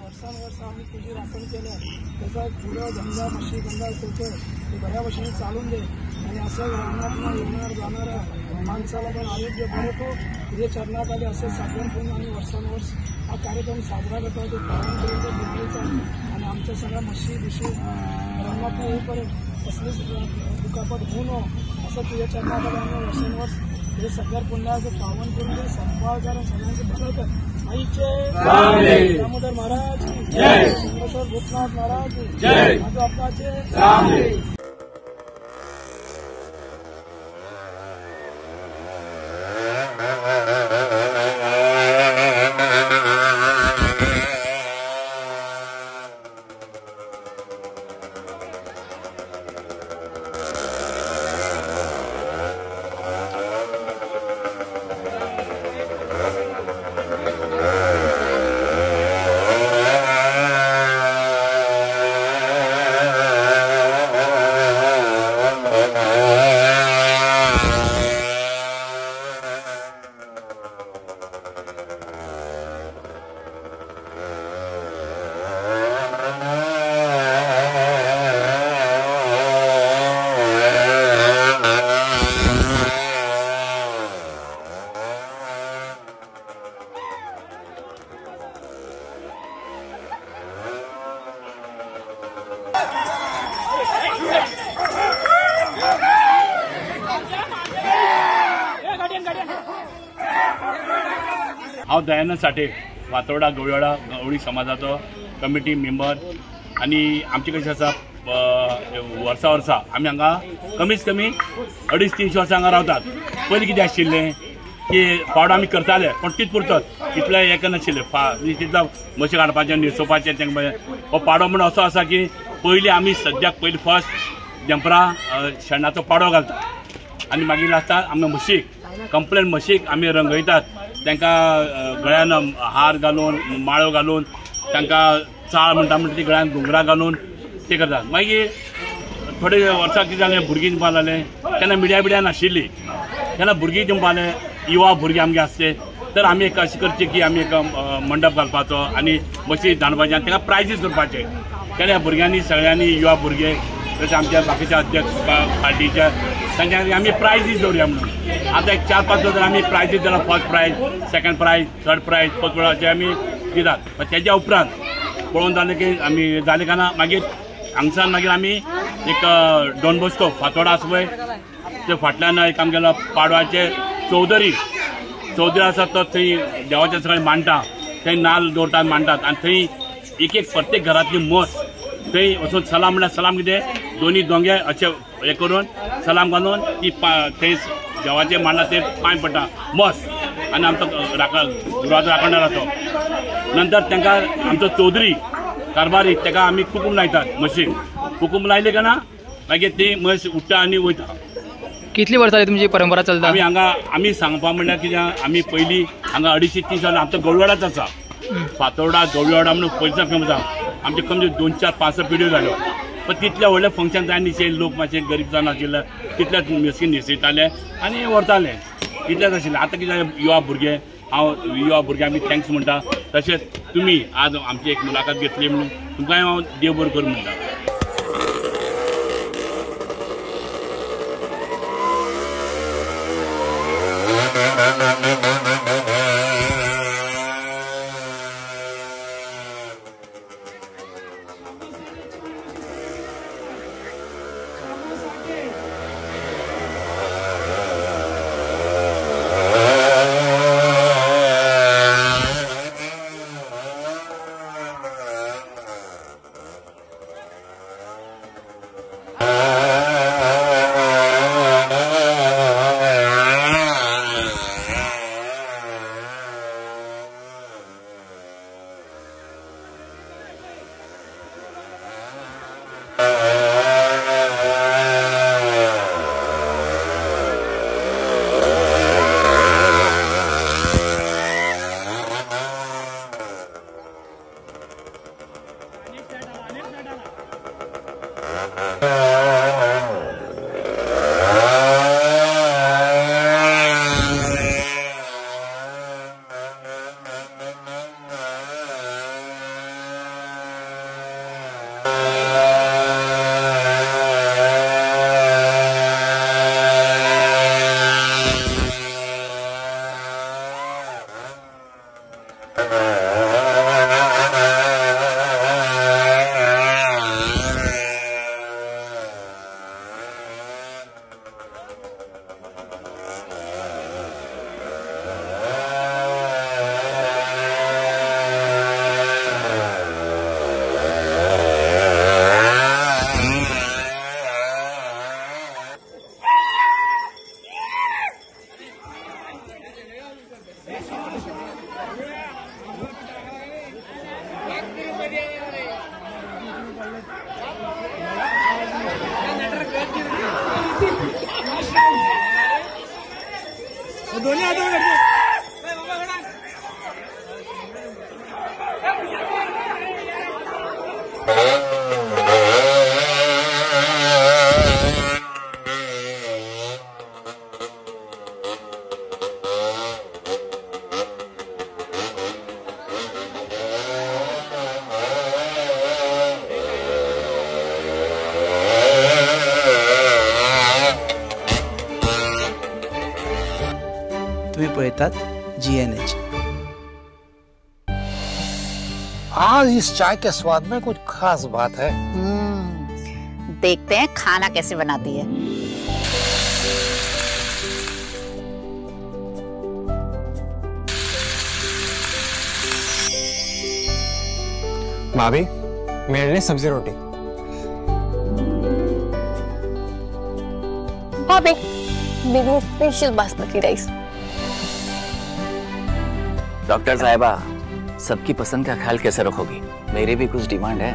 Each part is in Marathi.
वर्षानुवर्ष आम्ही तुझी राखण केलं, त्याचा पुढं गंगा म्हशी गंगा ठेवतोय ते बऱ्या वर्षाने चालून दे आणि असं रानात येणार जाणाऱ्या माणसाला पण आरोग्य बरतो तुझे चरणाखाली असं साधन करून आणि वर्षानुवर्ष हा कार्यक्रम साजरा करतो. ते पावनपर्यंत दिल्लीचा आणि आमच्या सगळ्या म्हशी बिशी रंगात येईपर्यंत कसलीच दुखापत होऊ नये असं तुझ्या चरणाखाली आम्ही वर्षानुवर्ष हे सगळ्यात पुण्याचं पावन करून दे. संपादन सगळ्यांचं बसवतं आईचे दामोदर महाराज जय, चंद्रेश्वर भूतनाथ महाराज जय, माझं आपल्याचे हांव दयानंद साठे फातोर्डा गवळवाडा गवळी समाजाचो कमिटी मेंबर आणि आमचे कशें आसा वर्सा वर्सा आमी हांगा कमीत कमी 250-300 वर्सां हांगा रावतात. पयलीं कितें आशिल्लें की पावडो आमी करताले पण तीच पुरतत इतलें हें नाशिल्लें तितलो म्हशी काडपाचें न्हिसोवपाचें तेंकां हो पाडो म्हणून असो आसा की पयलीं आमी सद्याक पयलीं फर्स्ट जंपरां शेणाचो पाडो घालतात आणि मागीर लास्टाक आमी म्हशीक कंप्लेन म्हशीक आमी रंगयतात, तांकां गळ्यान हार घालून माळो घालून तांकां चाळ म्हणटा ती गळ्यान घुंगरां घालून ते करतात. मागीर थोडे वर्सां कितें जालें भुरगीं जंप लागले तेन्ना मिडिया नाशिल्ली तेन्ना भुरगीं जंप लागले युवा भुरगीं आमगे आसले तर आमी एक अशें करचें की आमी एक मंडप घालपाचो आनी म्हशी धाडपाचें आनी तांकां प्रायजीस करपाचे. तेन्ना ह्या भुरग्यांनी सगळ्यांनी युवा भुरगे तशें आमच्या बाकीच्या अध्यक्ष पार्टीच्या तांच्या आमी प्रायजीस दवरया म्हणून आतां एक 4-5 जर आमी प्रायजीस दिला. First prize, second prize, third prize, first prize अशें आमी दितात. तेज्या उपरांत पळोवन जालें की आमी जालें काय ना मागीर हांगसान मागीर आमी एक डॉन बॉस्को फातोर्डा आसा पळय ते फाटल्यान एक आमगेलो पाडवाचे चौधरी आसा तो थंय देवाचें सगळें मांडटा, थंय नाल्ल दवरतात मांडटात आनी थंय एक प्रत्येक घरांतली म्हस थंय वचून सलाम म्हणल्यार सलाम कितें दोनी दोंगे अशें हें करून सलाम घालून ती थंय देवाचे मांडला ते पांय पडटा म्हस आनी आमचो गुरवाचो राखणदार तो. नंतर तांकां आमचो चौधरी कारभारी ताका आमी कुकूम लायतात म्हशीक. कुकूम लायले काय ना मागीर ती म्हस उठ्ठा आनी वयता. कितली वर्सां तुमची परंपरा चलता? आमी हांगा आमी सांगपा म्हणल्यार कित्याक आमी पयलीं हांगा 250-300 वर्सां आमचो गवळवाडाच आसा. फातोर्डा गवळवाडा म्हणून पयलींचा फेमस आसा. आमचे कमी 2-4-5 पिढ्यो जाल्यो पण तितले व्हडले फंक्शन जाय निशे लोक मातशे गरीब जावन आशिल्ले तितलेच म्हशी न्हेसयताले आनी व्हरताले तितलेच आशिल्ले. आतां कितें जालें युवा भुरगे हांव युवा भुरगे आमी थँक्स म्हणटा. तशेंच तुमी आज आमची एक मुलाखत घेतली म्हणून तुमकांय हांव देव बरें करूं म्हणटा. येतात GNH। आज इस चाय के स्वाद में कुछ खास बात है। देखते हैं खाना कैसे बनाती है। भाभी, मेरे लिए सब्जी रोटी। भाभी, मेरे लिए स्पेशल बासमती राइस। डॉक्टर साहिबा, सबकी पसंद का ख्याल कैसे रखोगी? मेरी भी कुछ डिमांड है।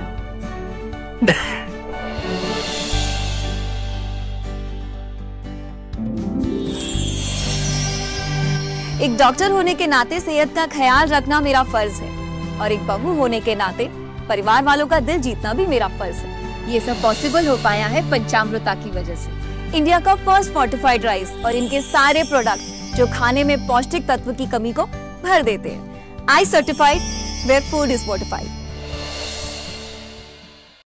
एक डॉक्टर होने के नाते सेहत का ख्याल रखना मेरा फर्ज है और एक बहू होने के नाते परिवार वालों का दिल जीतना भी मेरा फर्ज है। ये सब पॉसिबल हो पाया है पंचामृता की वजह से। इंडिया का फर्स्ट फोर्टिफाइड राइस और इनके सारे प्रोडक्ट जो खाने में पौष्टिक तत्व की कमी को भर देते हैं। I certified where food is fortified.